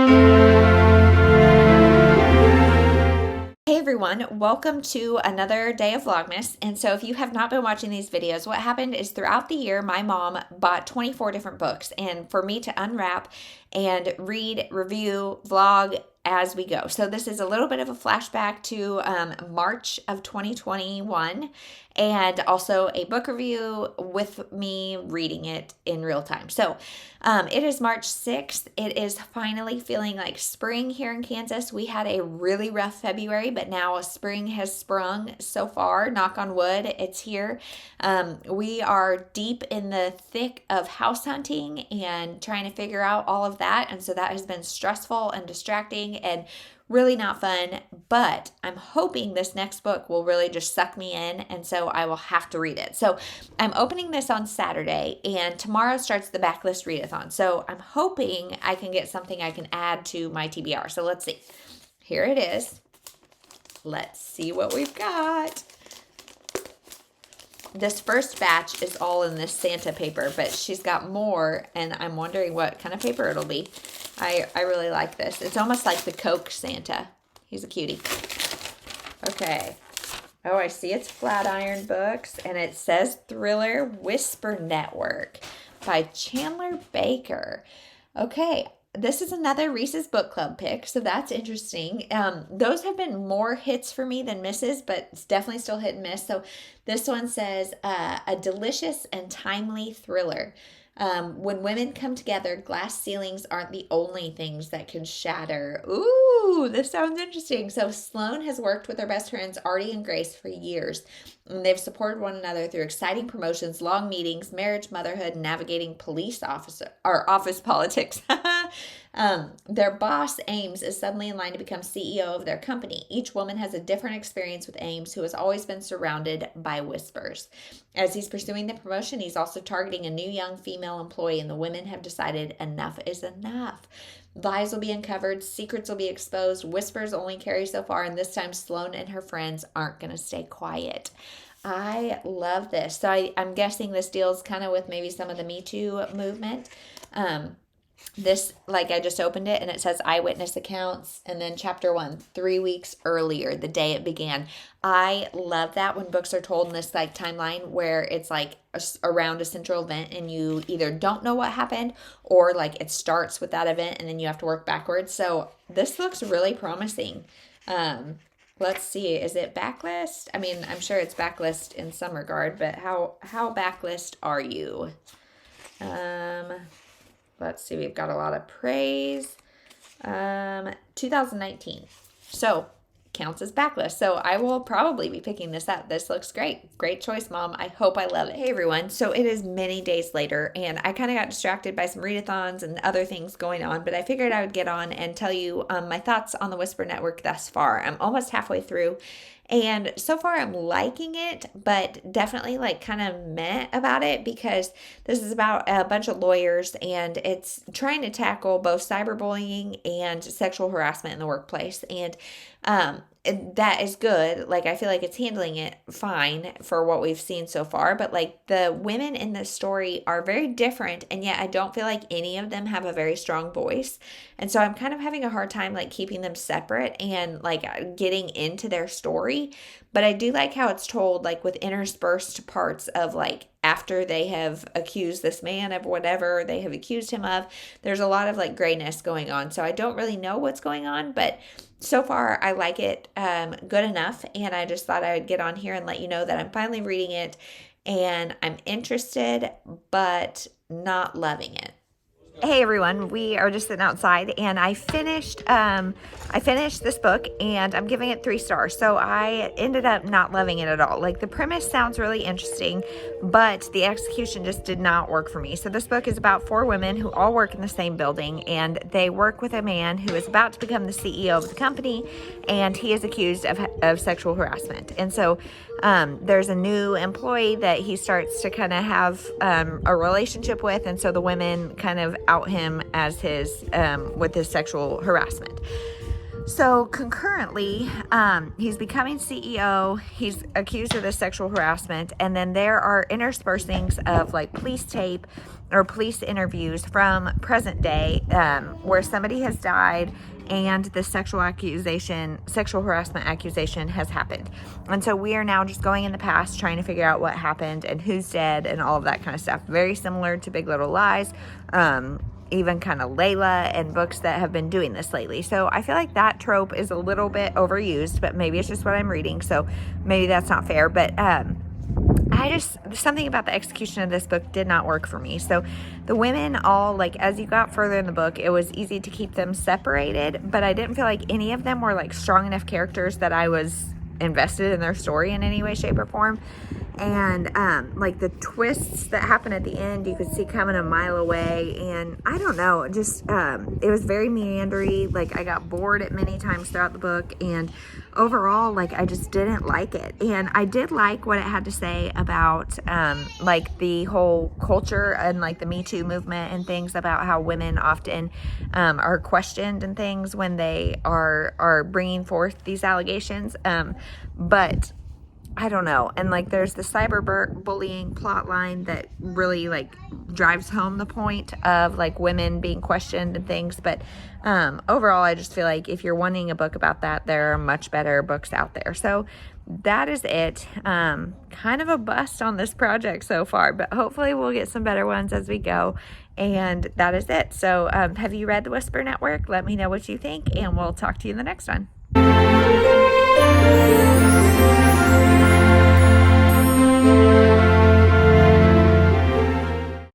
Hey everyone, welcome to another day of Vlogmas. And so if you have not been watching these videos, what happened is throughout the year, my mom bought 24 different books and for me to unwrap and read, review, vlog as we go. So this is a little bit of a flashback to March of 2021 and also a book review with me reading it in real time. So it is March 6th. It is finally feeling like spring here in Kansas. We had a really rough February, but now spring has sprung so far. Knock on wood, it's here. We are deep in the thick of house hunting and trying to figure out all of that. And so that has been stressful and distracting and really not fun, but I'm hoping this next book will really just suck me in, and so I will have to read it. So I'm opening this on Saturday, and tomorrow starts the backlist readathon. So I'm hoping I can get something I can add to my TBR. So let's see. Here it is. Let's see what we've got. This first batch is all in this Santa paper, but she's got more, and I'm wondering what kind of paper it'll be. I really like this. It's almost like the Coke Santa. He's a cutie. Okay. Oh, I see it's Flatiron Books, and it says Thriller Whisper Network by Chandler Baker. Okay. This is another Reese's Book Club pick, so that's interesting. Those have been more hits for me than misses, but it's definitely still hit and miss. So this one says, a delicious and timely thriller. When women come together, glass ceilings aren't the only things that can shatter. Ooh, this sounds interesting. So Sloane has worked with her best friends, Artie and Grace, for years. And they've supported one another through exciting promotions, long meetings, marriage, motherhood, and navigating office politics. Their boss, Ames, is suddenly in line to become CEO of their company. Each woman has a different experience with Ames, who has always been surrounded by whispers. As he's pursuing the promotion, he's also targeting a new young female employee, and the women have decided enough is enough. Lies will be uncovered, secrets will be exposed, whispers only carry so far, and this time Sloane and her friends aren't going to stay quiet. I love this. So I'm guessing this deals kind of with maybe some of the Me Too movement. This, like, I just opened it and it says eyewitness accounts, and then chapter 1, 3 weeks earlier, the day it began. I love that when books are told in this like timeline where it's like around a central event and you either don't know what happened or like it starts with that event and then you have to work backwards. So this looks really promising. Let's see, is it backlist? I mean, I'm sure it's backlist in some regard, but how backlist are you? Let's see, we've got a lot of praise. 2019. So, counts as backlist. So, I will probably be picking this up. This looks great. Great choice, Mom. I hope I love it. Hey, everyone. So, it is many days later, and I kind of got distracted by some readathons and other things going on, but I figured I would get on and tell you my thoughts on the Whisper Network thus far. I'm almost halfway through. And so far I'm liking it, but definitely like kind of meh about it because this is about a bunch of lawyers and it's trying to tackle both cyberbullying and sexual harassment in the workplace. And that is good. Like, I feel like it's handling it fine for what we've seen so far, but like the women in this story are very different, and yet I don't feel like any of them have a very strong voice. And so I'm kind of having a hard time like keeping them separate and like getting into their story. But I do like how it's told, like with interspersed parts of like after they have accused this man of whatever they have accused him of. There's a lot of like grayness going on. So I don't really know what's going on, but so far I like it good enough. And I just thought I would get on here and let you know that I'm finally reading it and I'm interested, but not loving it. Hey everyone, we are just sitting outside and I finished this book and I'm giving it 3 stars. So I ended up not loving it at all. Like, the premise sounds really interesting, but the execution just did not work for me. So this book is about 4 women who all work in the same building, and they work with a man who is about to become the CEO of the company, and he is accused of sexual harassment. And so there's a new employee that he starts to kind of have a relationship with, and so the women kind of out him as his with his sexual harassment. So concurrently, he's becoming CEO, he's accused of this sexual harassment, and then there are interspersings of like police tape or police interviews from present day, where somebody has died and the sexual harassment accusation has happened. And so we are now just going in the past, trying to figure out what happened and who's dead and all of that kind of stuff. Very similar to Big Little Lies, even kind of Layla and books that have been doing this lately. So I feel like that trope is a little bit overused, but maybe it's just what I'm reading, so maybe that's not fair. But something about the execution of this book did not work for me. So the women all, like, as you got further in the book, it was easy to keep them separated, but I didn't feel like any of them were like strong enough characters that I was invested in their story in any way, shape, or form. And like the twists that happen at the end, you could see coming a mile away. And I don't know, just it was very meandery. Like, I got bored at many times throughout the book, and overall, like, I just didn't like it. And I did like what it had to say about like the whole culture and like the Me Too movement and things, about how women often are questioned and things when they are bringing forth these allegations. But I don't know. And like, there's the cyberbullying plot line that really like drives home the point of like women being questioned and things. But overall, I just feel like if you're wanting a book about that, there are much better books out there. So that is it. Kind of a bust on this project so far, but hopefully we'll get some better ones as we go. And that is it. So have you read The Whisper Network? Let me know what you think, and we'll talk to you in the next one.